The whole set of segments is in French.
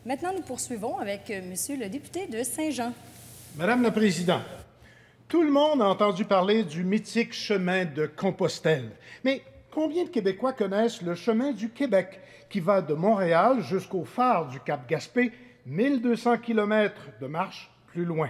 Maintenant, nous poursuivons avec Monsieur le député de Saint-Jean. Madame la Présidente, tout le monde a entendu parler du mythique chemin de Compostelle. Mais combien de Québécois connaissent le chemin du Québec, qui va de Montréal jusqu'au phare du Cap-Gaspé, 1200 km de marche plus loin?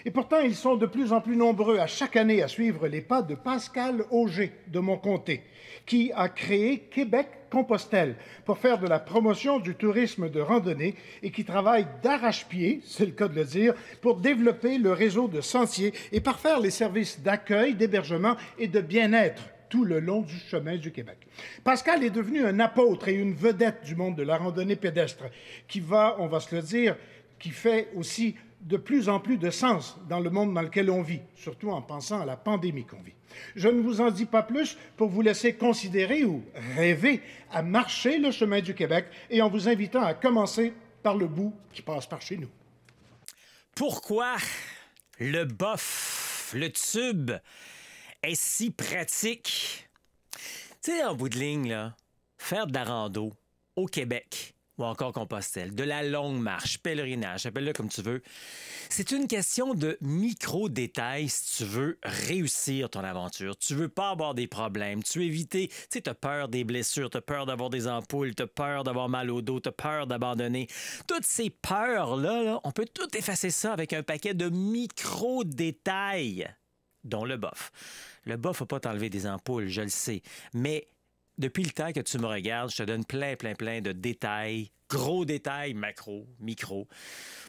Et pourtant, ils sont de plus en plus nombreux à chaque année à suivre les pas de Pascal Auger de mon comté, qui a créé Québec-Compostelle pour faire de la promotion du tourisme de randonnée et qui travaille d'arrache-pied, c'est le cas de le dire, pour développer le réseau de sentiers et parfaire les services d'accueil, d'hébergement et de bien-être tout le long du chemin du Québec. Pascal est devenu un apôtre et une vedette du monde de la randonnée pédestre qui va, on va se le dire, qui fait aussi de plus en plus de sens dans le monde dans lequel on vit, surtout en pensant à la pandémie qu'on vit. Je ne vous en dis pas plus pour vous laisser considérer ou rêver à marcher le chemin du Québec et en vous invitant à commencer par le bout qui passe par chez nous. Pourquoi le bof, le tube, est si pratique? Tu sais, en bout de ligne, là, faire de la rando au Québec ou encore Compostelle, de la longue marche, pèlerinage, appelle-le comme tu veux, c'est une question de micro-détails si tu veux réussir ton aventure. Tu veux pas avoir des problèmes, tu veux éviter, tu sais, t'as peur des blessures, t'as peur d'avoir des ampoules, t'as peur d'avoir mal au dos, t'as peur d'abandonner. Toutes ces peurs-là, là, on peut tout effacer ça avec un paquet de micro-détails, dont le bof. Le bof va pas t'enlever des ampoules, je le sais, mais depuis le temps que tu me regardes, je te donne plein de détails, gros détails, macro, micro,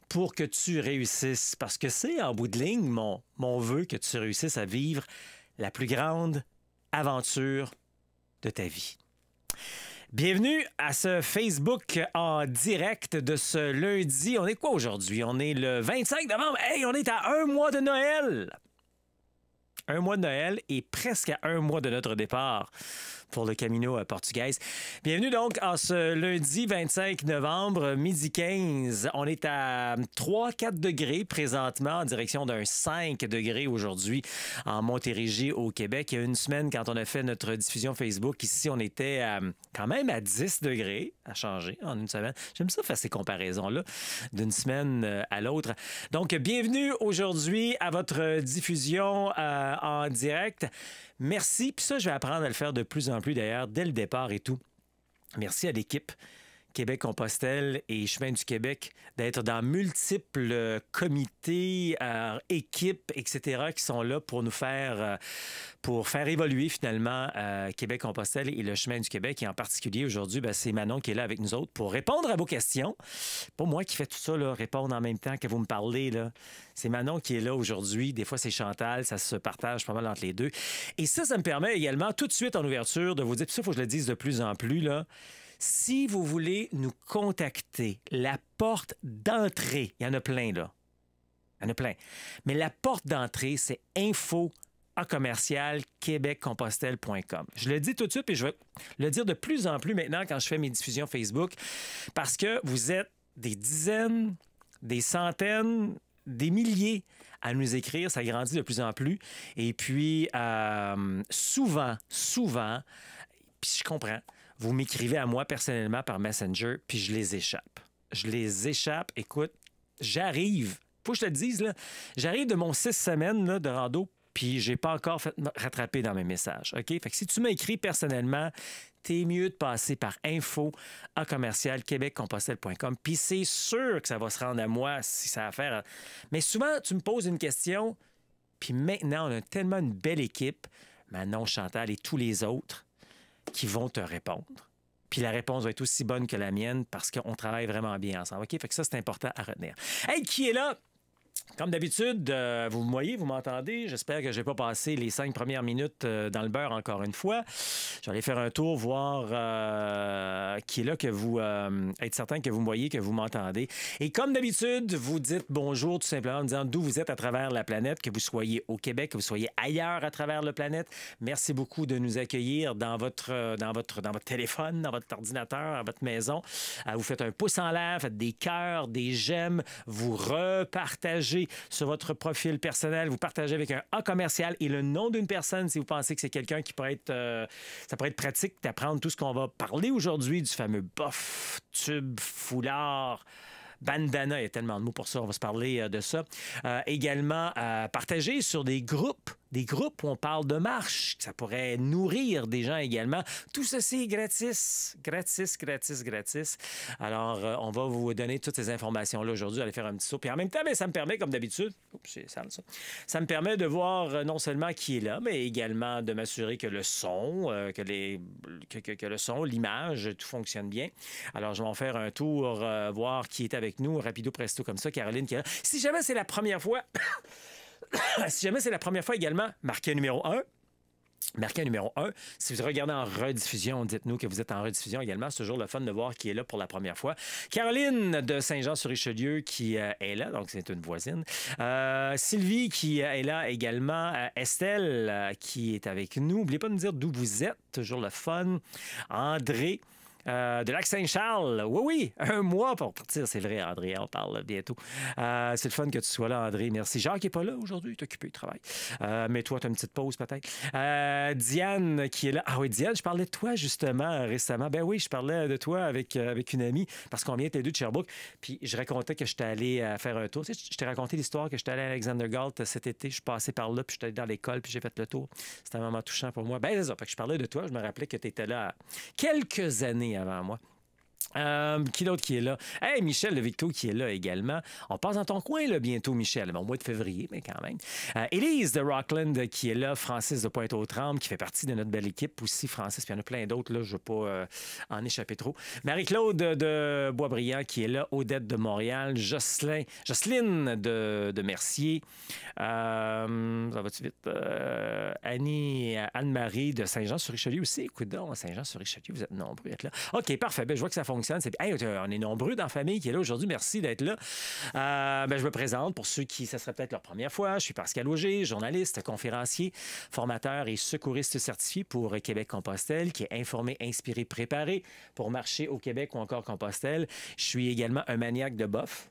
pour que tu réussisses. Parce que c'est, en bout de ligne, mon vœu que tu réussisses à vivre la plus grande aventure de ta vie. Bienvenue à ce Facebook en direct de ce lundi. On est quoi aujourd'hui? On est le 25 novembre. Hey, on est à un mois de Noël! Un mois de Noël et presque à un mois de notre départ pour le Camino portugaise. Bienvenue donc en ce lundi 25 novembre, midi 15. On est à 3-4 degrés présentement en direction d'un 5 degrés aujourd'hui en Montérégie au Québec. Il y a une semaine, quand on a fait notre diffusion Facebook, ici, on était quand même à 10 degrés, à changer en une semaine. J'aime ça faire ces comparaisons-là d'une semaine à l'autre. Donc, bienvenue aujourd'hui à votre diffusion en direct. Merci. Puis ça, je vais apprendre à le faire de plus en plus d'ailleurs, dès le départ et tout. Merci à l'équipe Québec-Compostelle et Chemin du Québec d'être dans multiples comités, équipes, etc., qui sont là pour nous faire, pour faire évoluer finalement Québec-Compostelle et le Chemin du Québec. Et en particulier, aujourd'hui, c'est Manon qui est là avec nous autres pour répondre à vos questions. Pas moi qui fais tout ça, là, répondre en même temps que vous me parlez, là. C'est Manon qui est là aujourd'hui. Des fois, c'est Chantal. Ça se partage pas mal entre les deux. Et ça me permet également, tout de suite en ouverture, de vous dire, puis ça, il faut que je le dise de plus en plus, là, si vous voulez nous contacter, la porte d'entrée, il y en a plein, là. Il y en a plein. Mais la porte d'entrée, c'est info@québeccompostelle.com. Je le dis tout de suite et je vais le dire de plus en plus maintenant quand je fais mes diffusions Facebook parce que vous êtes des dizaines, des centaines, des milliers à nous écrire. Ça grandit de plus en plus. Et puis, souvent, puis je comprends, vous m'écrivez à moi personnellement par Messenger, puis je les échappe. Je les échappe. Écoute, j'arrive, faut que je te le dise, là, j'arrive de mon 6 semaines là, de rando, puis j'ai pas encore fait me rattraper dans mes messages. OK? Fait que si tu m'as écrit personnellement, t'es mieux de passer par info@québeccompostelle.com. Puis c'est sûr que ça va se rendre à moi si ça a affaire. Mais souvent, tu me poses une question, puis maintenant, on a tellement une belle équipe, Manon, Chantal et tous les autres, qui vont te répondre. Puis la réponse va être aussi bonne que la mienne parce qu'on travaille vraiment bien ensemble. OK? Fait que ça, c'est important à retenir. Hey, qui est là? Comme d'habitude, vous me voyez, vous m'entendez. J'espère que je n'ai pas passé les 5 premières minutes dans le beurre encore une fois. J'allais faire un tour, voir qui est là, que vous être certain que vous me voyez, que vous m'entendez. Et comme d'habitude, vous dites bonjour tout simplement en disant d'où vous êtes à travers la planète, que vous soyez au Québec, que vous soyez ailleurs à travers la planète. Merci beaucoup de nous accueillir dans votre téléphone, dans votre ordinateur, dans votre maison. Vous faites un pouce en l'air, faites des cœurs, des j'aime, vous repartagez sur votre profil personnel, vous partagez avec un A commercial et le nom d'une personne si vous pensez que c'est quelqu'un qui pourrait être... ça pourrait être pratique d'apprendre tout ce qu'on va parler aujourd'hui, du fameux bof, tube, foulard, bandana, il y a tellement de mots pour ça, on va se parler de ça. Également, partager sur des groupes où on parle de marche, ça pourrait nourrir des gens également. Tout ceci est gratis. Gratis. Alors, on va vous donner toutes ces informations-là aujourd'hui, aller faire un petit saut. Puis en même temps, ça me permet, comme d'habitude, c'est sale ça, ça me permet de voir non seulement qui est là, mais également de m'assurer que le son, que le son, l'image, tout fonctionne bien. Alors, je vais en faire un tour, voir qui est avec nous, rapido presto comme ça. Caroline qui est là. Si jamais c'est la première fois... Si jamais c'est la première fois également, marquez numéro 1. Marquez numéro 1. Si vous regardez en rediffusion, dites-nous que vous êtes en rediffusion également. C'est toujours le fun de voir qui est là pour la première fois. Caroline de Saint-Jean-sur-Richelieu qui est là, donc c'est une voisine. Sylvie qui est là également. Estelle qui est avec nous. N'oubliez pas de nous dire d'où vous êtes. Toujours le fun. André. De Lac-Saint-Charles. Oui, 1 mois pour partir. C'est vrai, André, on parle bientôt. C'est le fun que tu sois là, André. Merci. Jacques n'est pas là aujourd'hui, il est occupé, il travaille. Mais toi, tu as une petite pause peut-être. Diane qui est là. Ah oui, Diane, je parlais de toi justement récemment. Ben oui, je parlais de toi avec une amie parce qu'on vient tous les deux de Sherbrooke. Puis je racontais que j'étais allé faire un tour. Tu sais, je t'ai raconté l'histoire que j'étais allé à Alexander Galt cet été. Je suis passé par là, puis j'étais allé dans l'école, puis j'ai fait le tour. C'était un moment touchant pour moi. Ben c'est ça. Fait que je parlais de toi. Je me rappelais que tu étais là quelques années avant moi. Qui d'autre qui est là? Hey, Michel de Victo qui est là également. On passe dans ton coin là, bientôt, Michel. Bon, au mois de février, mais quand même. Élise de Rockland qui est là. Francis de Pointe-aux-Trembles qui fait partie de notre belle équipe aussi. Francis, puis il y en a plein d'autres. Là, je ne veux pas en échapper trop. Marie-Claude de Boisbriand qui est là. Odette de Montréal. Jocelyne de Mercier. Ça va-tu vite? Anne-Marie de Saint-Jean-sur-Richelieu aussi. Écoute donc, Saint-Jean-sur-Richelieu, vous êtes nombreux à être là. OK, parfait. Ben, je vois que ça fonctionne. Hey, on est nombreux dans la famille qui est là aujourd'hui. Merci d'être là. Je me présente pour ceux qui, ça serait peut-être leur première fois. Je suis Pascal Auger, journaliste, conférencier, formateur et secouriste certifié pour Québec-Compostelle, qui est informé, inspiré, préparé pour marcher au Québec ou encore Compostelle. Je suis également un maniaque de bof.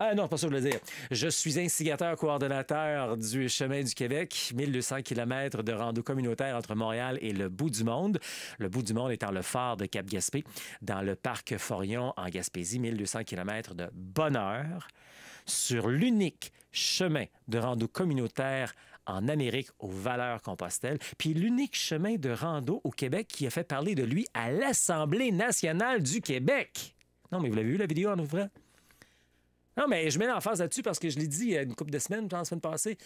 Ah non, pas ça que je voulais dire. Je suis instigateur coordonnateur du Chemin du Québec, 1200 km de rando communautaire entre Montréal et le bout du monde. Le bout du monde étant le phare de Cap-Gaspé, dans le parc Forion en Gaspésie, 1200 km de bonheur sur l'unique chemin de rando communautaire en Amérique aux Valeurs-Compostelle, puis l'unique chemin de rando au Québec qui a fait parler de lui à l'Assemblée nationale du Québec. Non, mais vous l'avez vu la vidéo en ouvrant? Non, mais je mets l'emphase là-dessus parce que je l'ai dit il y a une couple de semaines, la semaine passée.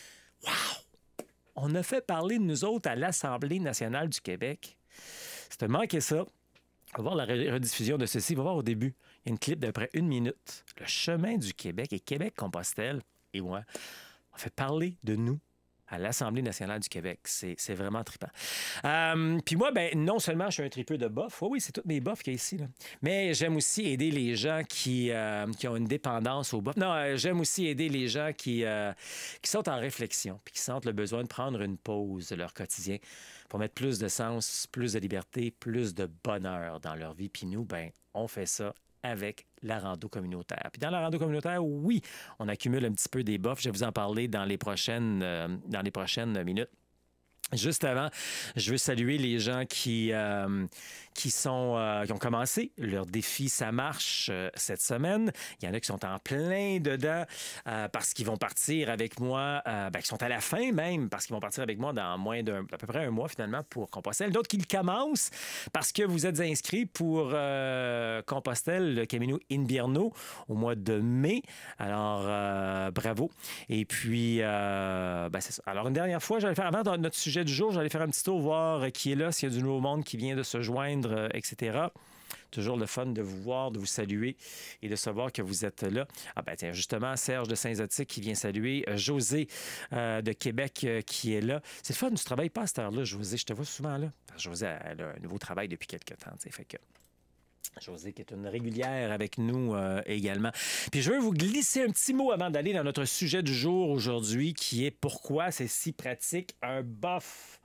Wow! On a fait parler de nous autres à l'Assemblée nationale du Québec. Si tu as manqué ça, on va voir la rediffusion de ceci. On va voir au début. Il y a une clip d'à peu près 1 minute. Le chemin du Québec et Québec-Compostelle et moi, on fait parler de nous à l'Assemblée nationale du Québec. C'est vraiment trippant. Puis moi, non seulement je suis un tripeux de bof, oui, c'est toutes mes bofs qu'il y a ici, là. Mais j'aime aussi aider les gens qui ont une dépendance au bof. Non, j'aime aussi aider les gens qui sont en réflexion puis qui sentent le besoin de prendre une pause de leur quotidien pour mettre plus de sens, plus de liberté, plus de bonheur dans leur vie. Puis nous, on fait ça avec la rando communautaire. Puis dans la rando communautaire, oui, on accumule un petit peu des bofs. Je vais vous en parler dans les prochaines minutes. Juste avant, je veux saluer les gens qui ont commencé leur défi Ça marche cette semaine. Il y en a qui sont en plein dedans parce qu'ils vont partir avec moi, qui sont à la fin même, parce qu'ils vont partir avec moi dans à peu près 1 mois finalement pour Compostelle. D'autres qui le commencent parce que vous êtes inscrits pour Compostelle, le Camino Invierno au mois de mai. Alors, bravo. Et puis, c'est ça. Alors, une dernière fois, j'allais faire, avant notre sujet du jour, j'allais faire un petit tour, voir qui est là, s'il y a du nouveau monde qui vient de se joindre, etc. Toujours le fun de vous voir, de vous saluer et de savoir que vous êtes là. Tiens, justement, Serge de Saint-Zotique qui vient saluer. José de Québec qui est là. C'est le fun, tu travailles pas à cette heure-là, José. Je te vois souvent là. José, elle a un nouveau travail depuis quelques temps, fait que... José qui est une régulière avec nous également. Puis je veux vous glisser un petit mot avant d'aller dans notre sujet du jour aujourd'hui qui est pourquoi c'est si pratique un bof,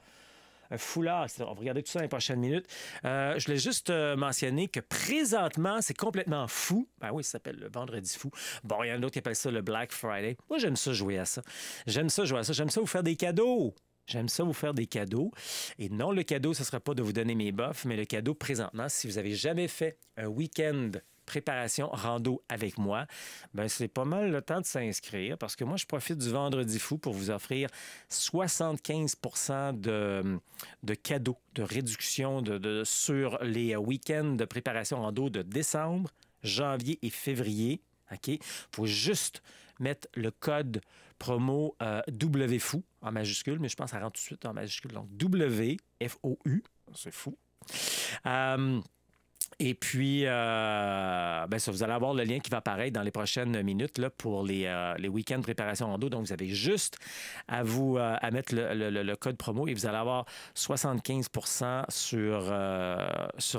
un foulard. On va regarder tout ça dans les prochaines minutes. Je voulais juste mentionner que présentement, c'est complètement fou. Oui, ça s'appelle le Vendredi fou. Bon, il y en a d'autres qui appellent ça le Black Friday. Moi, j'aime ça jouer à ça. J'aime ça vous faire des cadeaux. J'aime ça vous faire des cadeaux. Et non, le cadeau, ce ne sera pas de vous donner mes bofs, mais le cadeau présentement, si vous n'avez jamais fait un week-end préparation rando avec moi, ben c'est pas mal le temps de s'inscrire parce que moi, je profite du Vendredi fou pour vous offrir 75 de cadeaux, de réduction sur les week-ends de préparation rando de décembre, janvier et février. OK? Il faut juste mettre le code promo WFOU en majuscule, mais je pense que ça rentre tout de suite en majuscule. Donc, WFOU, c'est fou. Et puis, ben ça, vous allez avoir le lien qui va apparaître dans les prochaines minutes là, pour les week-ends de préparation rando. Donc, vous avez juste à mettre le code promo et vous allez avoir 75 sur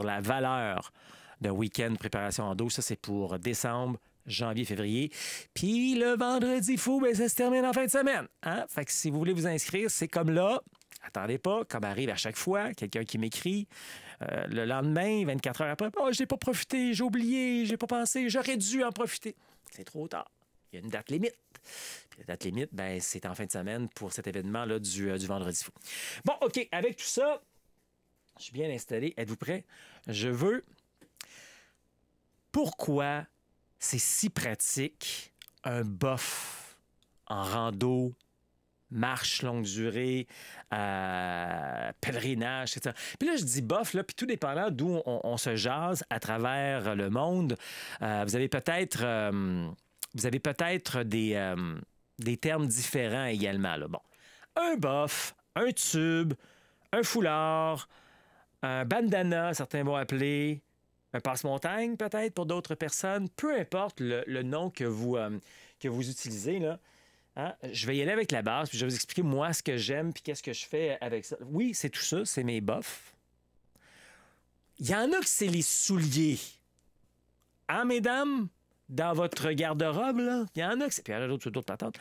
la valeur d'un week-end de préparation rando. Ça, c'est pour décembre, janvier, février. Puis le vendredi fou, ben, ça se termine en fin de semaine. Hein? Fait que si vous voulez vous inscrire, c'est comme là. Attendez pas, comme arrive à chaque fois, quelqu'un qui m'écrit le lendemain, 24 heures après, « Oh, j'ai pas profité, j'ai oublié, j'ai pas pensé, j'aurais dû en profiter. » C'est trop tard. Il y a une date limite. Puis la date limite, ben, c'est en fin de semaine pour cet événement-là du vendredi fou. Bon, OK, avec tout ça, je suis bien installé. Êtes-vous prêts? Je veux... Pourquoi c'est si pratique un bof en rando, marche longue durée, pèlerinage, etc. Puis là, je dis bof, là, puis tout dépendant d'où on se jase à travers le monde, vous avez peut-être des termes différents également. Là. Bon. Un bof, un tube, un foulard, un bandana, certains vont appeler, un passe-montagne peut-être pour d'autres personnes, peu importe le nom que vous utilisez, là. Hein? Je vais y aller avec la base, puis je vais vous expliquer moi ce que j'aime, puis qu'est-ce que je fais avec ça. Oui, c'est tout ça, c'est mes bofs. Il y en a que c'est les souliers. Hein, mesdames? Dans votre garde-robe, là, il y en a que c'est... Puis il y en a d'autres patentes.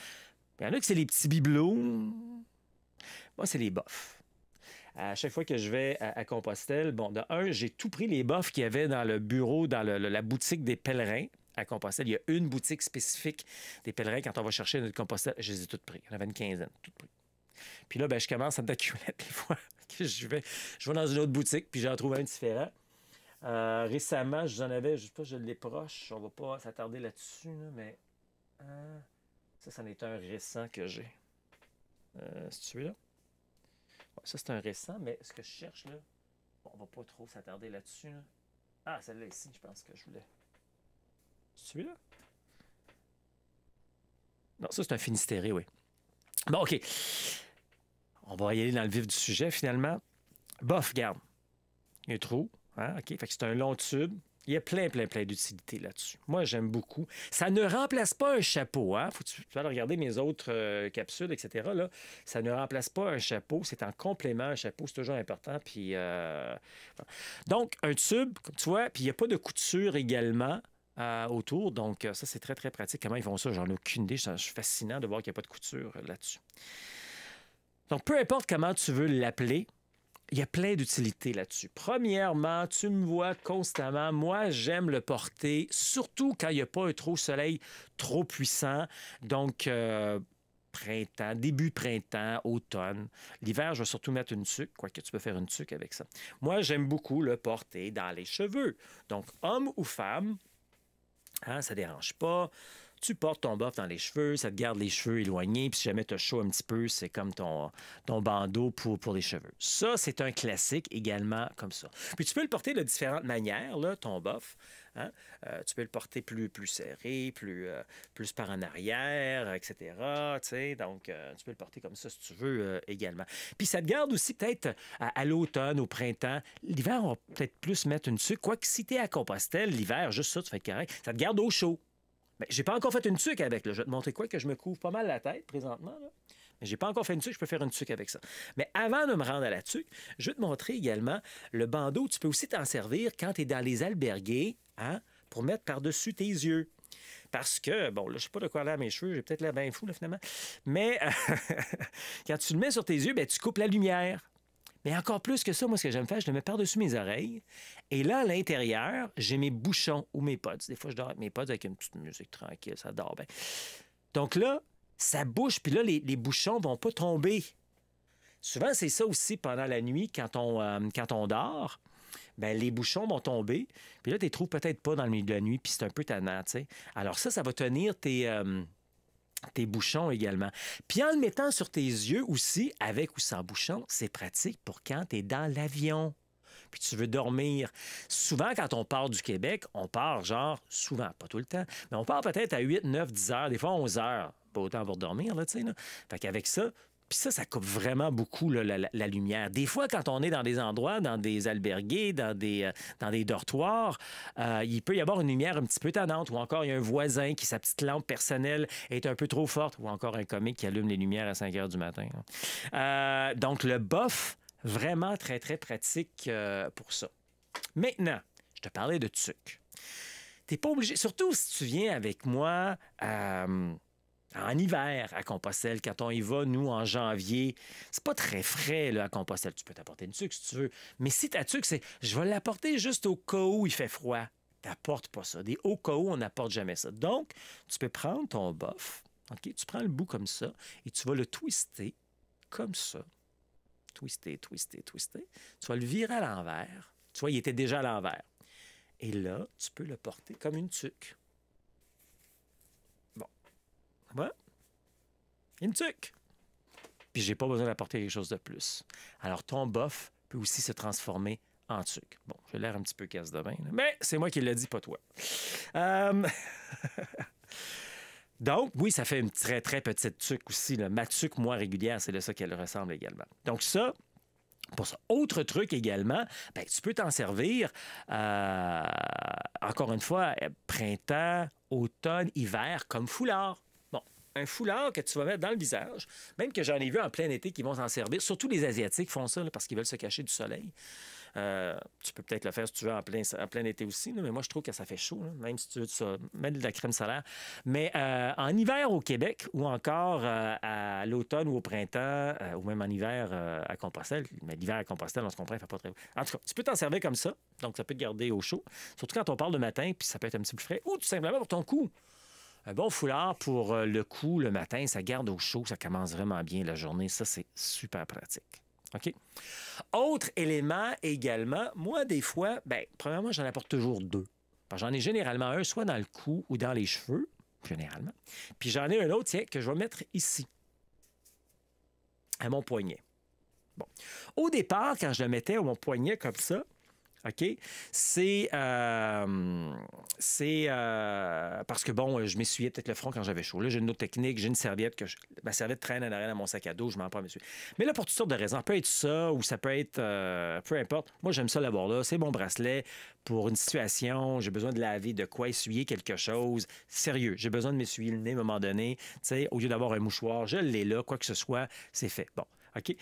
Il y en a que c'est les petits bibelots. Moi, c'est les bofs. À chaque fois que je vais à Compostelle, bon, de un, j'ai tout pris les bofs qu'il y avait dans le bureau, dans la boutique des pèlerins. À Compostelle, il y a une boutique spécifique des pèlerins. Quand on va chercher notre Compostelle, je les ai toutes pris. Il y en avait une quinzaine, toutes prises. Puis là, ben, je commence à m'accumuler des fois. Je vais dans une autre boutique, puis j'en trouve un différent. Récemment, j'en avais, je sais pas, je l'ai proche. On va pas s'attarder là-dessus, là, mais ça, c'en est un récent que j'ai. C'est celui-là? Ouais, ça, c'est un récent, mais ce que je cherche, là, bon, on va pas trop s'attarder là-dessus. Là. Ah, celle-là ici, je pense que je voulais. Celui-là? Non, ça, c'est un Finistéré, oui. Bon, OK. On va y aller dans le vif du sujet, finalement. Bof, regarde. Il y a un trou. Hein? OK. Fait que c'est un long tube. Il y a plein d'utilités là-dessus. Moi, j'aime beaucoup. Ça ne remplace pas un chapeau. Hein? Faut que tu vas regarder mes autres capsules, etc. Là. Ça ne remplace pas un chapeau. C'est en complément. Un chapeau, c'est toujours important. Puis, donc, un tube, comme tu vois, puis il n'y a pas de couture également autour. Donc, ça, c'est très pratique. Comment ils font ça? J'en ai aucune idée. Je suis fascinant de voir qu'il n'y a pas de couture là-dessus. Donc, peu importe comment tu veux l'appeler, il y a plein d'utilités là-dessus. Premièrement, tu me vois constamment. Moi, j'aime le porter, surtout quand il n'y a pas un soleil trop puissant. Donc, printemps, début printemps, automne. L'hiver, je vais surtout mettre une tuque, quoique tu peux faire une tuque avec ça. Moi, j'aime beaucoup le porter dans les cheveux. Donc, homme ou femme, hein, ça ne dérange pas. Tu portes ton bof dans les cheveux, ça te garde les cheveux éloignés, puis si jamais tu as chaud un petit peu, c'est comme ton bandeau pour les cheveux. Ça, c'est un classique également comme ça. Puis tu peux le porter de différentes manières, là, ton bof. Hein? Tu peux le porter plus serré, plus par en arrière, etc. Donc, tu peux le porter comme ça si tu veux également. Puis ça te garde aussi peut-être à l'automne, au printemps. L'hiver, on va peut-être plus mettre une tuque. Quoique si tu es à Compostelle, l'hiver, juste ça, tu fais correct. Ça te garde au chaud. Mais j'ai pas encore fait une tuque avec. Là. Je vais te montrer quoi que je me couvre pas mal la tête présentement. Là. Mais j'ai pas encore fait une tuque, je peux faire une tuque avec ça. Mais avant de me rendre à la tuque, je vais te montrer également le bandeau. Tu peux aussi t'en servir quand tu es dans les albergues, hein, pour mettre par-dessus tes yeux. Parce que, bon, là, je sais pas de quoi aller à mes cheveux, j'ai peut-être l'air bien fou, là, finalement. Mais quand tu le mets sur tes yeux, bien, tu coupes la lumière. Mais encore plus que ça, moi, ce que j'aime faire, je le mets par-dessus mes oreilles. Et là, à l'intérieur, j'ai mes bouchons ou mes pods. Des fois, je dors avec mes pods avec une petite musique tranquille, ça dort bien. Donc là, ça bouge, puis là, les bouchons vont pas tomber. Souvent, c'est ça aussi pendant la nuit, quand on dort. ben les bouchons vont tomber. Puis là, tu les trouves peut-être pas dans le milieu de la nuit, puis c'est un peu tannant, tu sais. Alors ça va tenir tes bouchons également. Puis en le mettant sur tes yeux aussi, avec ou sans bouchon, c'est pratique pour quand tu es dans l'avion. Puis tu veux dormir. Souvent, quand on part du Québec, on part souvent, pas tout le temps, mais on part peut-être à 8, 9, 10 heures, des fois 11 heures. Pas autant pour dormir, là, tu sais. Là. Fait qu'avec ça, puis ça coupe vraiment beaucoup là, la lumière. Des fois, quand on est dans des endroits, dans des albergués, dans des dortoirs, il peut y avoir une lumière un petit peu tannante, ou encore il y a un voisin qui, sa petite lampe personnelle est un peu trop forte, ou encore un comique qui allume les lumières à 5 heures du matin. Donc, le bof, vraiment très, très pratique pour ça. Maintenant, je te parlais de tuc. T'es pas obligé, surtout si tu viens avec moi en hiver à Compostelle, quand on y va, nous, en janvier, c'est pas très frais là, à Compostelle. Tu peux t'apporter une tuque si tu veux. Mais si ta tuque, c'est je vais l'apporter juste au cas où il fait froid, t'apportes pas ça. Des au cas où, on n'apporte jamais ça. Donc, tu peux prendre ton bof, OK? Tu prends le bout comme ça et tu vas le twister comme ça. Twister, twister, twister. Tu vas le virer à l'envers. Tu vois, il était déjà à l'envers. Et là, tu peux le porter comme une tuque. Bon. Voilà. Une tuque. Puis j'ai pas besoin d'apporter quelque chose de plus. Alors, ton bof peut aussi se transformer en tuque. Bon, j'ai l'air un petit peu casse de bain, là, mais c'est moi qui l'ai dit, pas toi. Donc, oui, ça fait une très, très petite tuque aussi. Là. Ma tuque, moi, régulière, c'est de ça qu'elle ressemble également. Donc ça, pour ça. Autre truc également, bien, tu peux t'en servir, encore une fois, printemps, automne, hiver, comme foulard. Bon, un foulard que tu vas mettre dans le visage, même que j'en ai vu en plein été qui vont s'en servir. Surtout les Asiatiques font ça là, parce qu'ils veulent se cacher du soleil. Tu peux peut-être le faire si tu veux en plein été aussi, là, mais moi, je trouve que ça fait chaud, là, même si tu veux mettre de la crème solaire. Mais en hiver au Québec ou encore à l'automne ou au printemps, ou même en hiver à Compostelle, mais l'hiver à Compostelle, on se comprend, il ne fait pas très... En tout cas, tu peux t'en servir comme ça, donc ça peut te garder au chaud, surtout quand on parle de matin, puis ça peut être un petit peu frais, ou tout simplement pour ton cou. Un bon foulard pour le cou le matin, ça garde au chaud, ça commence vraiment bien la journée. Ça, c'est super pratique. OK? Autre élément également, moi, des fois, bien, premièrement, j'en apporte toujours deux. J'en ai généralement un, soit dans le cou ou dans les cheveux, généralement. Puis j'en ai un autre, tiens, que je vais mettre ici, à mon poignet. Bon. Au départ, quand je le mettais à mon poignet comme ça, OK? C'est parce que, bon, je m'essuyais peut-être le front quand j'avais chaud. Là, j'ai une autre technique. J'ai une serviette ma serviette traîne en arrière dans mon sac à dos. Je m'en prends, monsieur. Mais là, pour toutes sortes de raisons, ça peut être ça ou ça peut être... peu importe. Moi, j'aime ça l'avoir là. C'est mon bracelet pour une situation. J'ai besoin de laver de quoi, essuyer quelque chose. Sérieux, j'ai besoin de m'essuyer le nez à un moment donné. Tu sais, au lieu d'avoir un mouchoir, je l'ai là. Quoi que ce soit, c'est fait. Bon. OK?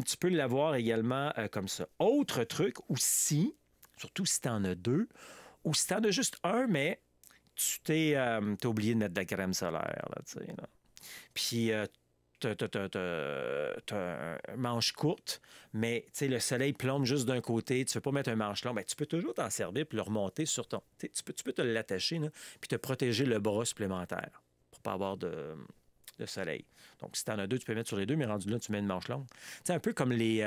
Tu peux l'avoir également comme ça. Autre truc aussi, surtout si tu en as deux, ou si tu en as juste un, mais tu t'es oublié de mettre de la crème solaire, là, tu sais, là. Puis, t'as un manche courte, mais le soleil plombe juste d'un côté, tu ne veux pas mettre un manche long, bien, tu peux toujours t'en servir puis le remonter sur ton... Tu peux te l'attacher, là, puis te protéger le bras supplémentaire pour ne pas avoir de soleil. Donc, si tu en as deux, tu peux mettre sur les deux, mais rendu là, tu mets une manche longue. C'est un peu comme les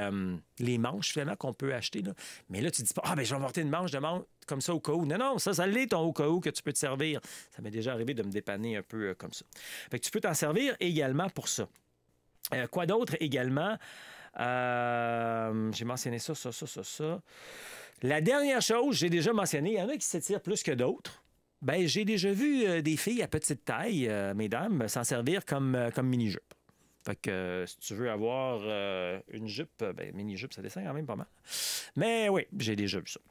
manches, finalement, qu'on peut acheter. Là. Mais là, tu dis pas, ben, je vais porter une manche de manche comme ça au cas où. Non, non, ça l'est ton au cas où que tu peux te servir. Ça m'est déjà arrivé de me dépanner un peu comme ça. Fait que tu peux t'en servir également pour ça. Quoi d'autre également? J'ai mentionné ça. La dernière chose, j'ai déjà mentionné, il y en a qui s'étirent plus que d'autres. Ben, j'ai déjà vu des filles à petite taille, mesdames, s'en servir comme mini-jupe. Fait que si tu veux avoir une jupe, ben, mini-jupe, ça descend quand même pas mal. Mais oui, j'ai déjà vu ça.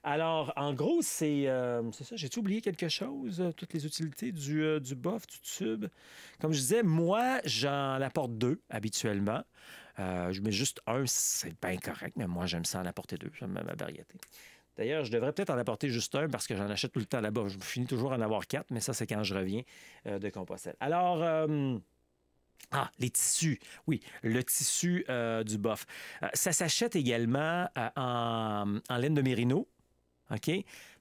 Alors, en gros, c'est ça. J'ai-tu oublié quelque chose? Toutes les utilités du bof, du tube. Comme je disais, moi, j'en apporte deux habituellement. Je mets juste un, c'est bien correct, mais moi, j'aime ça en apporter deux. J'aime ma variété. D'ailleurs, je devrais peut-être en apporter juste un parce que j'en achète tout le temps là-bas. Je finis toujours en avoir 4, mais ça, c'est quand je reviens de Compostelle. Alors, les tissus. Oui, le tissu du bof. Ça s'achète également en laine de mérino, OK?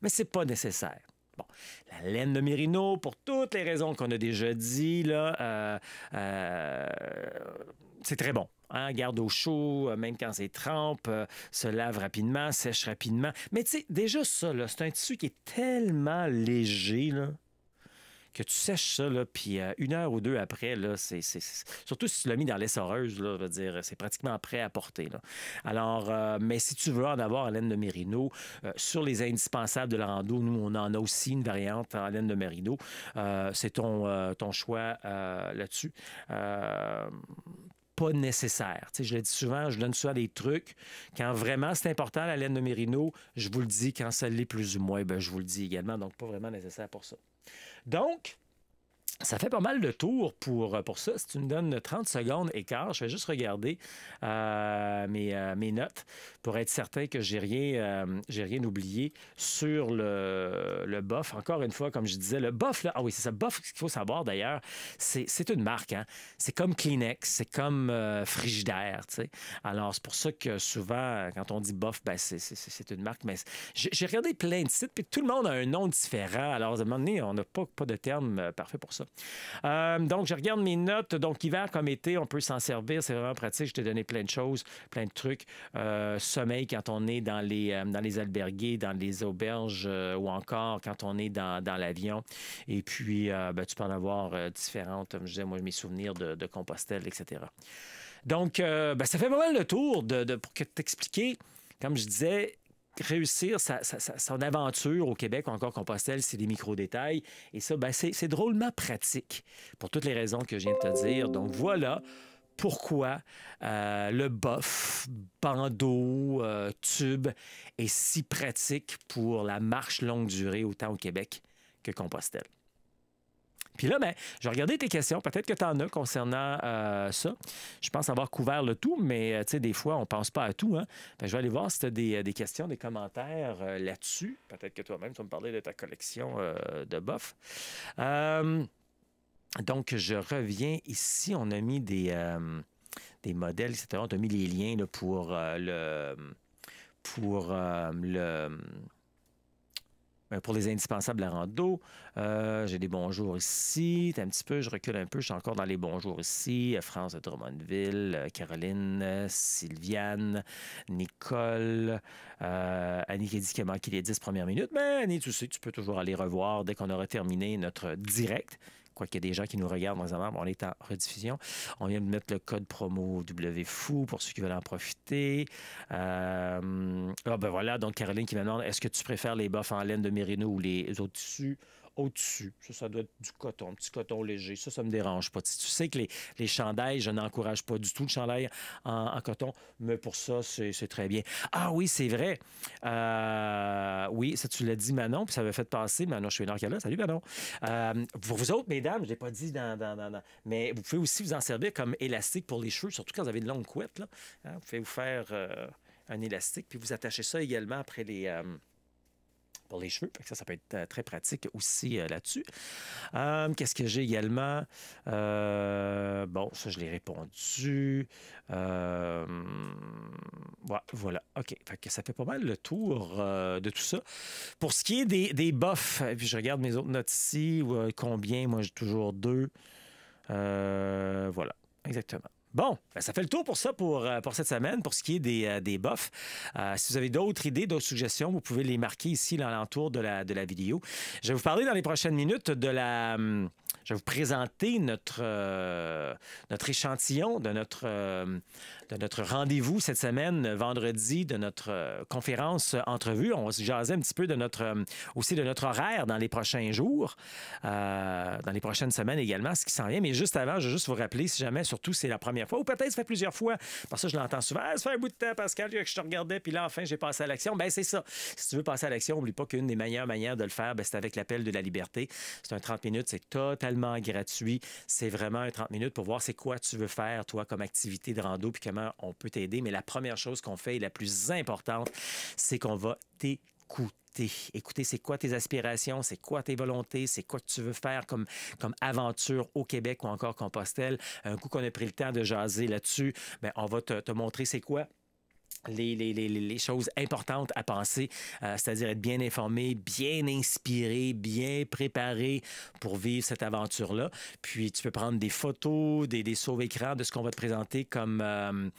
Mais c'est pas nécessaire. Bon, la laine de mérino, pour toutes les raisons qu'on a déjà dit, là, c'est très bon. Hein? Garde au chaud, même quand c'est trempe, se lave rapidement, sèche rapidement. Mais tu sais, déjà ça, là, c'est un tissu qui est tellement léger, là, que tu sèches ça, là, puis 1 heure ou 2 après, là, surtout si tu l'as mis dans l'essoreuse, là, je veux dire, c'est pratiquement prêt à porter. Là. Alors, mais si tu veux en avoir en laine de mérino, sur les indispensables de la rando, nous, on en a aussi une variante en laine de mérino. C'est ton choix là-dessus. Pas nécessaire. Tu sais, je le dis souvent, je donne souvent des trucs. Quand vraiment c'est important, la laine de mérino, je vous le dis. Quand ça l'est plus ou moins, ben, je vous le dis également. Donc, pas vraiment nécessaire pour ça. Donc, ça fait pas mal de tour pour ça. Si tu me donnes 30 secondes et quart, je vais juste regarder mes notes pour être certain que j'ai rien oublié sur le bof. Encore une fois, comme je disais, le bof, là, ah oui, c'est ça, bof, ce qu'il faut savoir d'ailleurs, c'est une marque. Hein? C'est comme Kleenex, c'est comme Frigidaire. Tu sais. Alors, c'est pour ça que souvent, quand on dit bof, ben, c'est une marque. Mais j'ai regardé plein de sites, puis tout le monde a un nom différent. Alors, à un moment donné, on n'a pas de terme parfait pour ça. Donc, je regarde mes notes. Donc, hiver comme été, on peut s'en servir. C'est vraiment pratique. Je t'ai donné plein de choses, plein de trucs. Sommeil quand on est dans les albergues, dans les auberges ou encore quand on est dans l'avion. Et puis, ben, tu peux en avoir différentes, comme je disais, moi, mes souvenirs de Compostelle, etc. Donc, ben, ça fait pas mal le tour pour t'expliquer, comme je disais, réussir son aventure au Québec ou encore Compostelle, c'est des micro-détails. Et ça, ben, c'est drôlement pratique pour toutes les raisons que je viens de te dire. Donc voilà pourquoi le bof, bandeau, tube est si pratique pour la marche longue durée autant au Québec que Compostelle. Puis là, ben, je vais regarder tes questions. Peut-être que tu en as concernant ça. Je pense avoir couvert le tout, mais tu sais, des fois, on ne pense pas à tout. Hein? Je vais aller voir si tu as des questions, des commentaires là-dessus. Peut-être que toi-même, tu vas me parler de ta collection de bof. Donc, je reviens ici. On a mis des modèles, etc. On a mis les liens là, pour les indispensables à la rando. J'ai des bonjours ici. Un petit peu, je recule un peu. Je suis encore dans les bonjours ici. France de Drummondville, Caroline, Sylviane, Nicole, Annie qui a dit qu'elle a manqué les 10 premières minutes. Mais Annie, tu sais, tu peux toujours aller revoir dès qu'on aura terminé notre direct. Quoiqu'il y a des gens qui nous regardent dans un on est en rediffusion. On vient de mettre le code promo WFOU pour ceux qui veulent en profiter. Ben voilà, donc Caroline qui me demande, est-ce que tu préfères les bofs en laine de mérino ou les autres tissus? Au-dessus. Ça doit être du coton, un petit coton léger. Ça me dérange pas. Si tu sais que les chandails, je n'encourage pas du tout le chandail en coton, mais pour ça, c'est très bien. Ah oui, c'est vrai. Oui, ça, tu l'as dit, Manon, puis ça avait fait passer. Manon, je suis là. Salut, Manon. Pour vous autres, mesdames, je ne l'ai pas dit mais vous pouvez aussi vous en servir comme élastique pour les cheveux, surtout quand vous avez de longues couettes. Là. Hein, vous pouvez vous faire un élastique, puis vous attachez ça également après pour les cheveux. Ça peut être très pratique aussi là-dessus. Qu'est-ce que j'ai également? Bon, ça, je l'ai répondu. Voilà. OK. Fait que ça fait pas mal le tour de tout ça. Pour ce qui est des bofs, puis je regarde mes autres notes ici. Combien? Moi, j'ai toujours 2. Voilà. Exactement. Bon, ben ça fait le tour pour ça, pour cette semaine, pour ce qui est des bofs. Si vous avez d'autres idées, d'autres suggestions, vous pouvez les marquer ici, dans l'entour de la vidéo. Je vais vous parler dans les prochaines minutes je vais vous présenter notre échantillon de notre rendez-vous cette semaine, vendredi, de notre conférence entrevue. On va se jaser un petit peu aussi de notre horaire dans les prochains jours, dans les prochaines semaines également, ce qui s'en vient. Mais juste avant, je vais juste vous rappeler, si jamais, surtout, c'est la première fois, ou peut-être ça fait plusieurs fois, parce que je l'entends souvent, ça fait un bout de temps, Pascal, que je te regardais, puis là, enfin, j'ai passé à l'action. Ben c'est ça. Si tu veux passer à l'action, n'oublie pas qu'une des meilleures manières de le faire, c'est avec l'appel de la liberté. C'est un 30 minutes, c'est totalement gratuit. C'est vraiment un 30 minutes pour voir c'est quoi tu veux faire, toi, comme activité de rando, puis comment on peut t'aider. Mais la première chose qu'on fait, et la plus importante, c'est qu'on va t'écouter. Écoutez, c'est quoi tes aspirations, c'est quoi tes volontés, c'est quoi que tu veux faire comme aventure au Québec ou encore Compostelle. Un coup qu'on a pris le temps de jaser là-dessus, bien, on va te montrer c'est quoi les choses importantes à penser, c'est-à-dire être bien informé, bien inspiré, bien préparé pour vivre cette aventure-là. Puis, tu peux prendre des photos, des sauve-écrans de ce qu'on va te présenter comme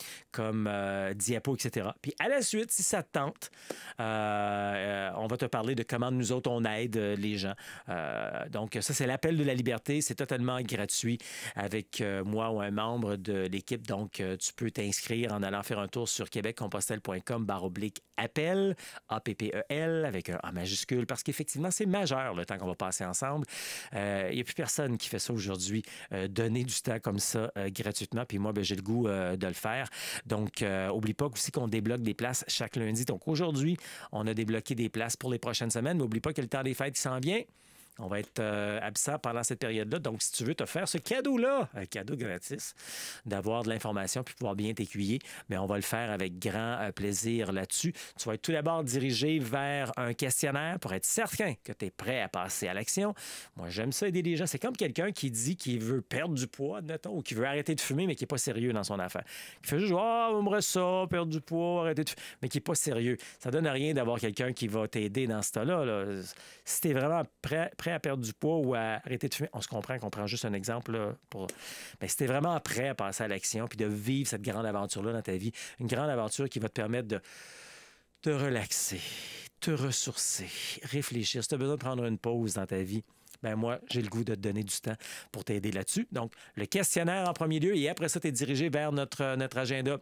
diapo, etc. Puis, à la suite, si ça te tente, on va te parler de comment nous autres, on aide les gens. Donc, ça, c'est l'appel de la liberté. C'est totalement gratuit avec moi ou un membre de l'équipe. Donc, tu peux t'inscrire en allant faire un tour sur québeccompostelle.com/appel, APPEL, avec un A majuscule, parce qu'effectivement, c'est majeur le temps qu'on va passer ensemble. Il n'y a plus personne qui fait ça aujourd'hui, donner du temps comme ça gratuitement. Puis moi, ben, j'ai le goût de le faire. Donc, oublie pas aussi qu'on débloque des places chaque lundi. Donc, aujourd'hui, on a débloqué des places pour les prochaines semaines, mais oublie pas que le temps des fêtes qui s'en vient. On va être absent pendant cette période-là. Donc, si tu veux te faire ce cadeau-là, un cadeau gratis, d'avoir de l'information puis pouvoir bien t'écuyer, bien, on va le faire avec grand plaisir là-dessus. Tu vas être tout d'abord dirigé vers un questionnaire pour être certain que tu es prêt à passer à l'action. Moi, j'aime ça aider les gens. C'est comme quelqu'un qui dit qu'il veut perdre du poids, admettons, ou qui veut arrêter de fumer, mais qui n'est pas sérieux dans son affaire. Qui fait juste « Ah, oh, j'aimerais ça, perdre du poids, arrêter de fumer », mais qui n'est pas sérieux. Ça donne rien d'avoir quelqu'un qui va t'aider dans ce tas-là. Là. Si tu es vraiment prêt à perdre du poids ou à arrêter de fumer, on se comprend qu'on prend juste un exemple là, pour... Bien, si tu es vraiment prêt à passer à l'action puis de vivre cette grande aventure-là dans ta vie, une grande aventure qui va te permettre de relaxer, te ressourcer, réfléchir. Si tu as besoin de prendre une pause dans ta vie, ben moi, j'ai le goût de te donner du temps pour t'aider là-dessus. Donc, le questionnaire en premier lieu et après ça, tu es dirigé vers notre agenda.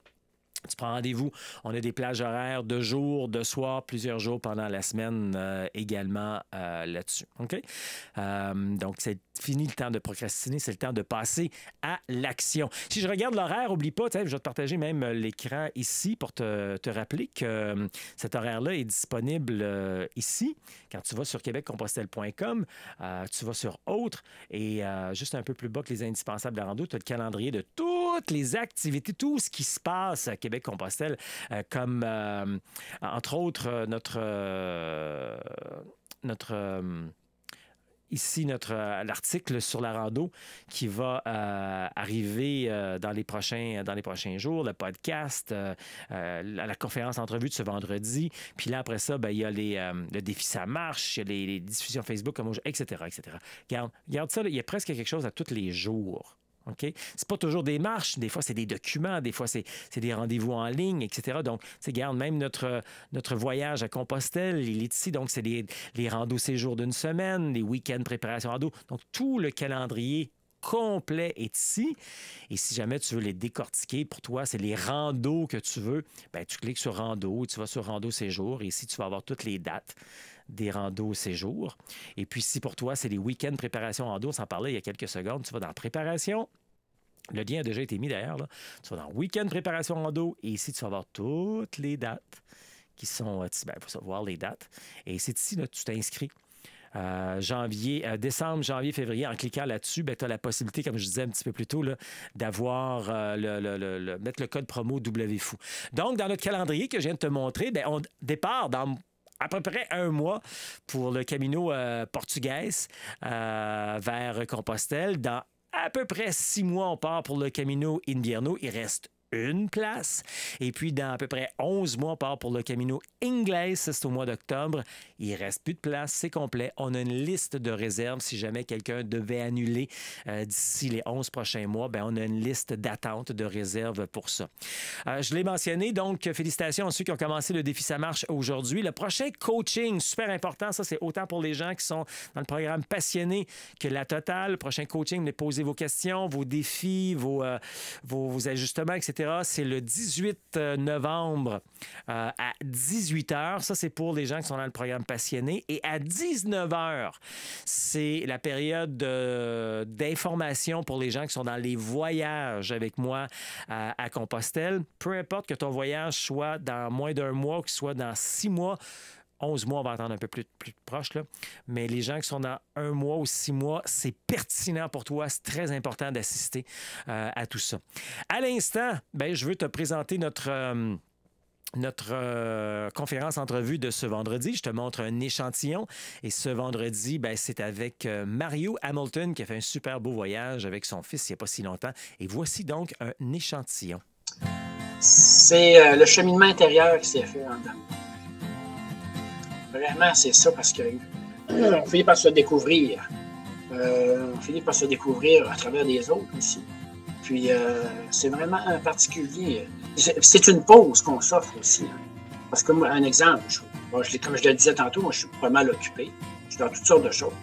Tu prends rendez-vous. On a des plages horaires de jour, de soir, plusieurs jours pendant la semaine également là-dessus. OK? Donc, c'est fini le temps de procrastiner, c'est le temps de passer à l'action. Si je regarde l'horaire, n'oublie pas, je vais te partager même l'écran ici pour te rappeler que cet horaire-là est disponible ici. Quand tu vas sur québeccompostelle.com, tu vas sur Autres et juste un peu plus bas que les indispensables de la rando, tu as le calendrier de toutes les activités, tout ce qui se passe à Québec-Compostelle, comme entre autres ici, l'article sur la rando qui va arriver dans les prochains jours, le podcast, la conférence entrevue de ce vendredi. Puis là, après ça, ben, il y a le défi Ça marche, il y a les diffusions Facebook, etc., etc. Regarde ça, là, il y a presque quelque chose à tous les jours. OK? C'est pas toujours des marches, des fois c'est des documents, des fois c'est des rendez-vous en ligne, etc. Donc, tu sais, regarde, même notre voyage à Compostelle, il est ici, donc c'est les randos séjours d'une semaine, les week-ends préparation rando. Donc, tout le calendrier complet est ici. Et si jamais tu veux les décortiquer, pour toi, c'est les randos que tu veux, bien, tu cliques sur rando, tu vas sur rando séjour, et ici, tu vas avoir toutes les dates des randos séjours. Et puis, si pour toi, c'est les week-ends préparation rando, on s'en parlait il y a quelques secondes, tu vas dans préparation. Le lien a déjà été mis d'ailleurs. Là. Tu vas dans week-end préparation rando, et ici, tu vas avoir toutes les dates qui sont... il faut savoir les dates. Et c'est ici, là, tu t'inscris. Décembre, janvier, février, en cliquant là-dessus, tu as la possibilité, comme je disais un petit peu plus tôt, là, d'avoir mettre le code promo WFOU. Donc, dans notre calendrier que je viens de te montrer, on départ dans à peu près un mois pour le Camino portugais vers Compostelle. Dans à peu près 6 mois, on part pour le Camino Invierno. Il reste une place. Et puis, dans à peu près 11 mois, on part pour le Camino Inglés. C'est au mois d'octobre. Il reste plus de place. C'est complet. On a une liste de réserves. Si jamais quelqu'un devait annuler d'ici les 11 prochains mois, on a une liste d'attente de réserves pour ça. Je l'ai mentionné, donc félicitations à ceux qui ont commencé le défi Ça marche aujourd'hui. Le prochain coaching, super important, ça c'est autant pour les gens qui sont dans le programme Passionné que la totale. Le prochain coaching, venez poser vos questions, vos défis, vos ajustements, etc. C'est le 18 novembre à 18h. Ça, c'est pour les gens qui sont dans le programme Passionné. Et à 19h, c'est la période d'information pour les gens qui sont dans les voyages avec moi à Compostelle. Peu importe que ton voyage soit dans moins d'un mois ou qu'il soit dans 6 mois, 11 mois, on va attendre un peu plus proche, là. Mais les gens qui sont dans 1 mois ou 6 mois, c'est pertinent pour toi. C'est très important d'assister à tout ça. À l'instant, je veux te présenter notre conférence entrevue de ce vendredi. Je te montre un échantillon. Et ce vendredi, c'est avec Mario Hamilton qui a fait un super beau voyage avec son fils il n'y a pas si longtemps. Et voici donc un échantillon. c'est le cheminement intérieur qui s'est fait en dedans. Vraiment, c'est ça, parce que on finit par se découvrir. On finit par se découvrir à travers des autres aussi. Puis, c'est vraiment un particulier. C'est une pause qu'on s'offre aussi. Hein. Parce que, moi, un exemple, comme je le disais tantôt, moi, je suis pas mal occupé. Je suis dans toutes sortes de choses.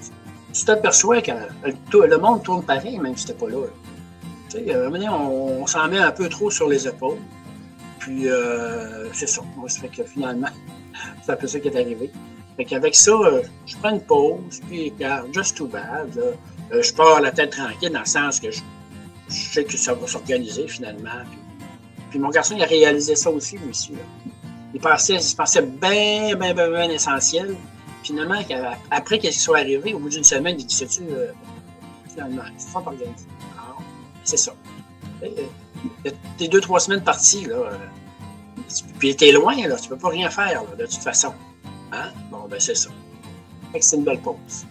Tu t'aperçois que le monde tourne pareil, même si tu n'es pas là. Tu sais, on s'en met un peu trop sur les épaules. Puis, c'est ça. Moi, ça fait que finalement, c'est un peu ça qui est arrivé. Fait qu'avec ça, je prends une pause, puis regarde, just too bad. Là. Je pars la tête tranquille dans le sens que je sais que ça va s'organiser finalement. Puis mon garçon, il a réalisé ça aussi, lui aussi. Là. Il pensait bien essentiel. Finalement, après qu'il soit arrivé, au bout d'une semaine, il dit, sais-tu, finalement, il faut pas organiser. Alors, c'est ça. T'es 2-3 semaines parties, là. Puis t'es loin, là. Tu peux pas rien faire, là, de toute façon. Hein? Bon, ben c'est ça. Fait que c'est une belle pause.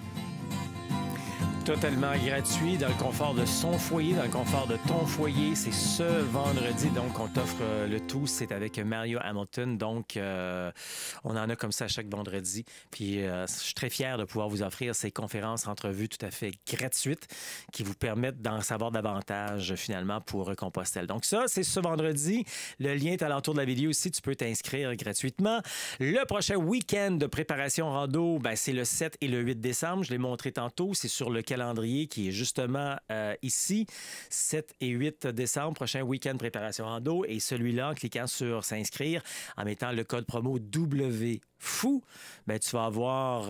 Totalement gratuit, dans le confort de son foyer, dans le confort de ton foyer. C'est ce vendredi, donc on t'offre le tout. C'est avec Mario Hamilton, donc on en a comme ça chaque vendredi. Puis je suis très fier de pouvoir vous offrir ces conférences, entrevues tout à fait gratuites qui vous permettent d'en savoir davantage finalement pour Compostelle. Donc ça, c'est ce vendredi. Le lien est à l'entour de la vidéo aussi. Tu peux t'inscrire gratuitement. Le prochain week-end de préparation rando, ben, c'est le 7 et le 8 décembre. Je l'ai montré tantôt. C'est sur le calendrier qui est justement ici, 7 et 8 décembre, prochain week-end préparation rando. Et celui-là, en cliquant sur s'inscrire, en mettant le code promo WFOU, ben, tu vas avoir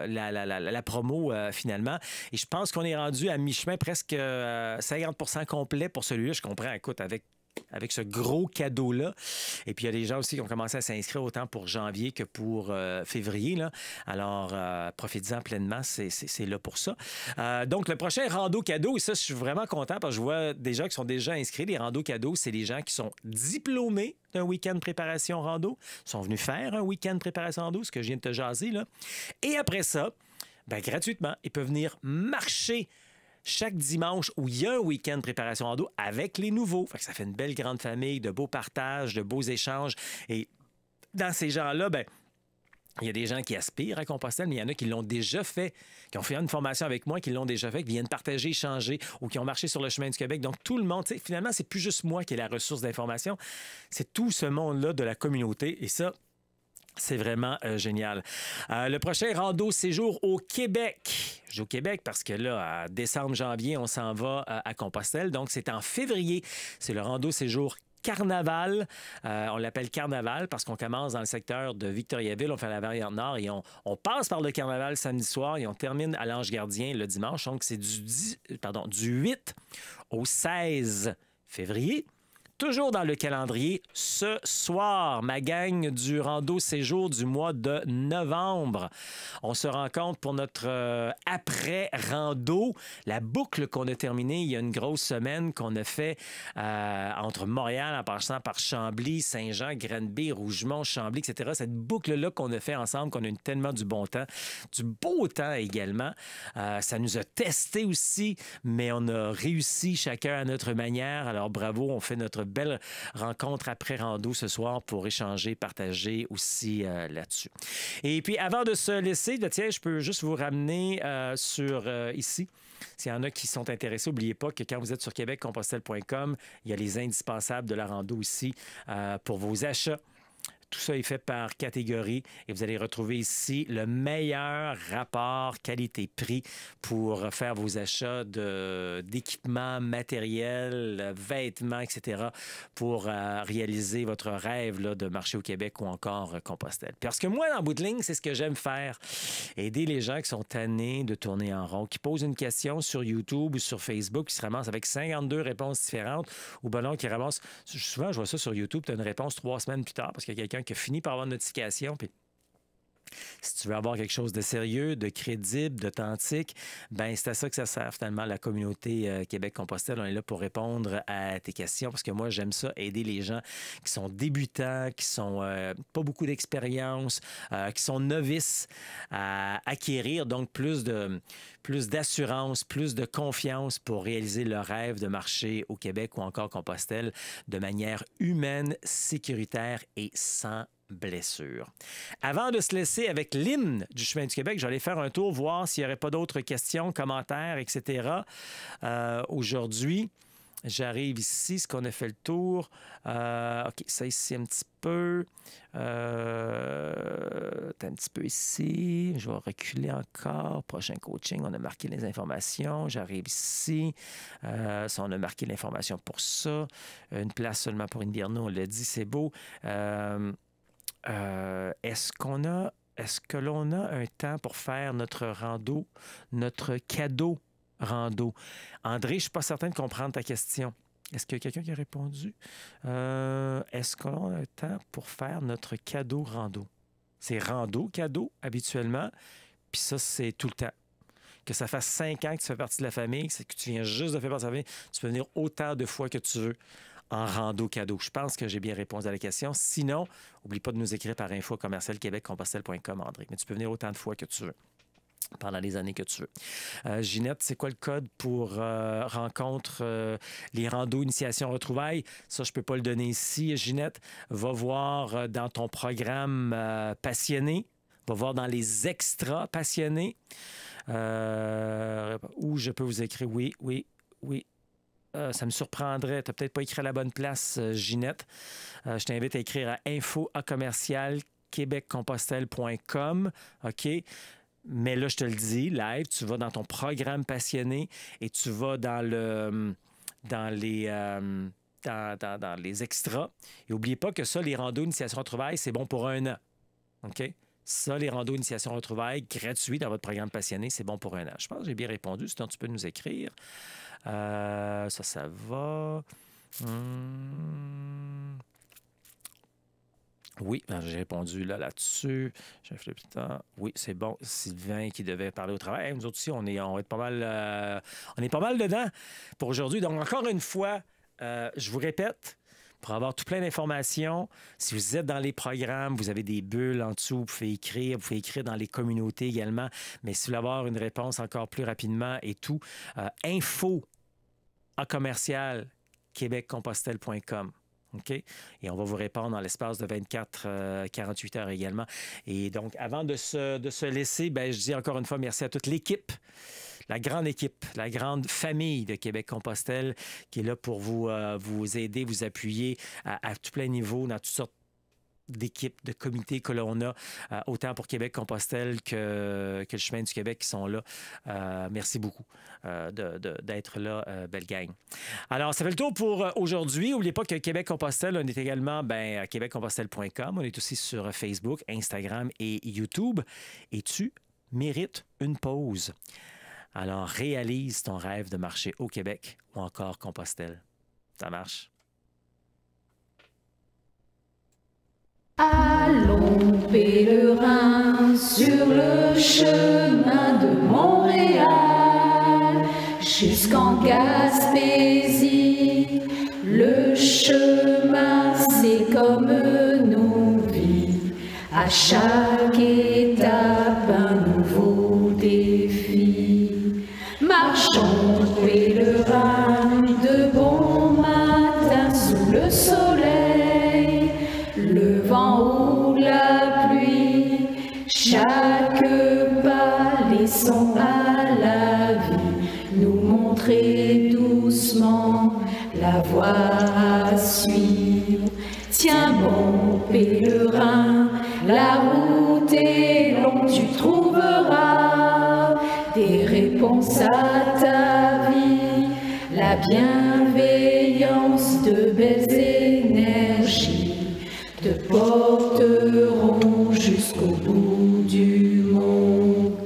la promo finalement. Et je pense qu'on est rendu à mi-chemin, presque 50% complet pour celui-là. Je comprends, écoute, avec ce gros cadeau-là. Et puis, il y a des gens aussi qui ont commencé à s'inscrire autant pour janvier que pour février. Là. Alors, profitez-en pleinement, c'est là pour ça. Donc, le prochain rando cadeau, et ça, je suis vraiment content parce que je vois des gens qui sont déjà inscrits. Les randos cadeaux, c'est les gens qui sont diplômés d'un week-end préparation rando, sont venus faire un week-end préparation rando, ce que je viens de te jaser. Là. Et après ça, ben, gratuitement, ils peuvent venir marcher chaque dimanche où il y a un week-end préparation rando avec les nouveaux. Fait que ça fait une belle grande famille, de beaux partages, de beaux échanges. Et dans ces gens-là, ben, il y a des gens qui aspirent à Compostelle, mais il y en a qui l'ont déjà fait, qui ont fait une formation avec moi, qui l'ont déjà fait, qui viennent partager, échanger ou qui ont marché sur le chemin du Québec. Donc, tout le monde, finalement, c'est plus juste moi qui ai la ressource d'information, c'est tout ce monde-là de la communauté. Et ça, c'est vraiment génial. Le prochain rando séjour au Québec. Je dis au Québec parce que là, à décembre, janvier, on s'en va à Compostelle. Donc, c'est en février. C'est le rando séjour Carnaval. On l'appelle Carnaval parce qu'on commence dans le secteur de Victoriaville. On fait la variante nord et on passe par le Carnaval samedi soir et on termine à l'Ange Gardien le dimanche. Donc, c'est du 8 au 16 février. Toujours dans le calendrier, ce soir, ma gang du rando séjour du mois de novembre. On se rencontre pour notre après-rando. La boucle qu'on a terminée il y a une grosse semaine qu'on a fait entre Montréal en passant par Chambly, Saint-Jean, Granby, Rougemont, Chambly, etc. Cette boucle-là qu'on a fait ensemble, qu'on a eu tellement du bon temps, du beau temps également. Ça nous a testé aussi, mais on a réussi chacun à notre manière. Alors bravo, on fait notre belle rencontre après rando ce soir pour échanger, partager aussi là-dessus. Et puis, avant de se laisser, tiens, je peux juste vous ramener sur ici. S'il y en a qui sont intéressés, n'oubliez pas que quand vous êtes sur québeccompostelle.com, il y a les indispensables de la rando aussi pour vos achats. Tout ça est fait par catégorie et vous allez retrouver ici le meilleur rapport qualité-prix pour faire vos achats d'équipements, matériel, vêtements, etc. pour réaliser votre rêve là, de marcher au Québec ou encore Compostelle. Parce que moi, dans le bout de ligne, c'est ce que j'aime faire. Aider les gens qui sont tannés de tourner en rond, qui posent une question sur YouTube ou sur Facebook, qui se ramassent avec 52 réponses différentes ou ben non, qui ramassent... Souvent, je vois ça sur YouTube, tu as une réponse 3 semaines plus tard parce qu'il y a quelqu'un qui a fini par avoir une notification, puis Si tu veux avoir quelque chose de sérieux, de crédible, d'authentique, ben c'est à ça que ça sert finalement la communauté Québec-Compostelle. On est là pour répondre à tes questions parce que moi, j'aime ça, aider les gens qui sont débutants, qui sont pas beaucoup d'expérience, qui sont novices à acquérir donc plus d'assurance, plus de confiance pour réaliser leur rêve de marcher au Québec ou encore Compostelle de manière humaine, sécuritaire et sans blessure. Avant de se laisser avec l'hymne du Chemin du Québec, j'allais faire un tour, voir s'il n'y aurait pas d'autres questions, commentaires, etc. Aujourd'hui, j'arrive ici, ce qu'on a fait le tour. OK, ça ici un petit peu. Un petit peu ici. Je vais reculer encore. Prochain coaching, on a marqué les informations. J'arrive ici. Ça, on a marqué l'information pour ça. Une place seulement pour une bière, on l'a dit, c'est beau. Est-ce que l'on a un temps pour faire notre rando, notre cadeau rando? André, je ne suis pas certain de comprendre ta question. Est-ce qu'il y a quelqu'un qui a répondu? Est-ce que l'on a un temps pour faire notre cadeau rando? C'est rando, cadeau, habituellement. Puis ça, c'est tout le temps. Que ça fasse 5 ans que tu fais partie de la famille, que tu viens juste de faire partie de la famille, tu peux venir autant de fois que tu veux en rando cadeau. Je pense que j'ai bien répondu à la question. Sinon, n'oublie pas de nous écrire par info@québeccompostelle.com, André. Mais tu peux venir autant de fois que tu veux, pendant les années que tu veux. Ginette, c'est quoi le code pour rencontre les randos initiation retrouvailles? Ça, je ne peux pas le donner ici. Ginette, va voir dans ton programme passionné, va voir dans les extras passionnés, où je peux vous écrire oui. Ça me surprendrait. Tu n'as peut-être pas écrit à la bonne place, Ginette. Je t'invite à écrire à info@québeccompostelle.com. OK? Mais là, je te le dis, live, tu vas dans ton programme passionné et tu vas dans les extras. Et n'oubliez pas que ça, les randos initiation retrouvailles, c'est bon pour 1 an. OK? Ça, les randos initiation retrouvailles gratuits dans votre programme passionné, c'est bon pour 1 an. Je pense que j'ai bien répondu, sinon tu peux nous écrire. Ça va. Oui, j'ai répondu là-dessus. Oui, c'est bon. Sylvain qui devait parler au travail. Nous autres aussi, on va être pas mal, on est pas mal dedans pour aujourd'hui. Donc, encore une fois, je vous répète, pour avoir tout plein d'informations, si vous êtes dans les programmes, vous avez des bulles en dessous, vous pouvez écrire dans les communautés également. Mais si vous voulez avoir une réponse encore plus rapidement et tout, info@québeccompostelle.com. OK? Et on va vous répondre dans l'espace de 24-48 heures également. Et donc, avant de se laisser, je dis encore une fois merci à toute l'équipe, la grande équipe, la grande famille de Québec-Compostelle qui est là pour vous aider, vous appuyer à tout plein niveau, dans toutes sortes d'équipes, de comités que l'on a, autant pour Québec-Compostelle que le Chemin du Québec qui sont là. Merci beaucoup d'être là, belle gang. Alors, ça fait le tour pour aujourd'hui. N'oubliez pas que Québec-Compostelle, on est également à québeccompostelle.com. On est aussi sur Facebook, Instagram et YouTube. Et tu mérites une pause. Alors, réalise ton rêve de marcher au Québec ou encore Compostelle. Ça marche? Allons pèlerins sur le chemin de Montréal jusqu'en Gaspésie. Le chemin, c'est comme nos vies. À chaque étape, un nouveau défi. Marchons pèlerins de bon matin sous le soleil. Le vent ou la pluie, chaque pas laissons à la vie nous montrer doucement la voie à suivre. Tiens bon pèlerin, la route est longue, tu trouveras des réponses à ta vie, la bienveillance de belles énergies te porteront jusqu'au bout du monde.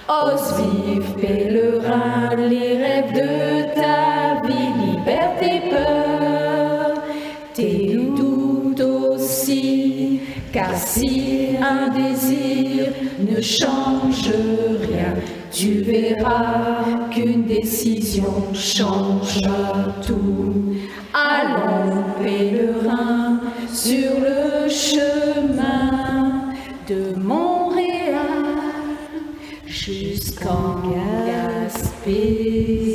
Ose vivre, pèlerin, les rêves de ta vie, libère tes peurs, tes doutes aussi, car si un désir change rien. Tu verras qu'une décision changera tout. Allons, pèlerins, sur le chemin de Montréal jusqu'en Gaspésie.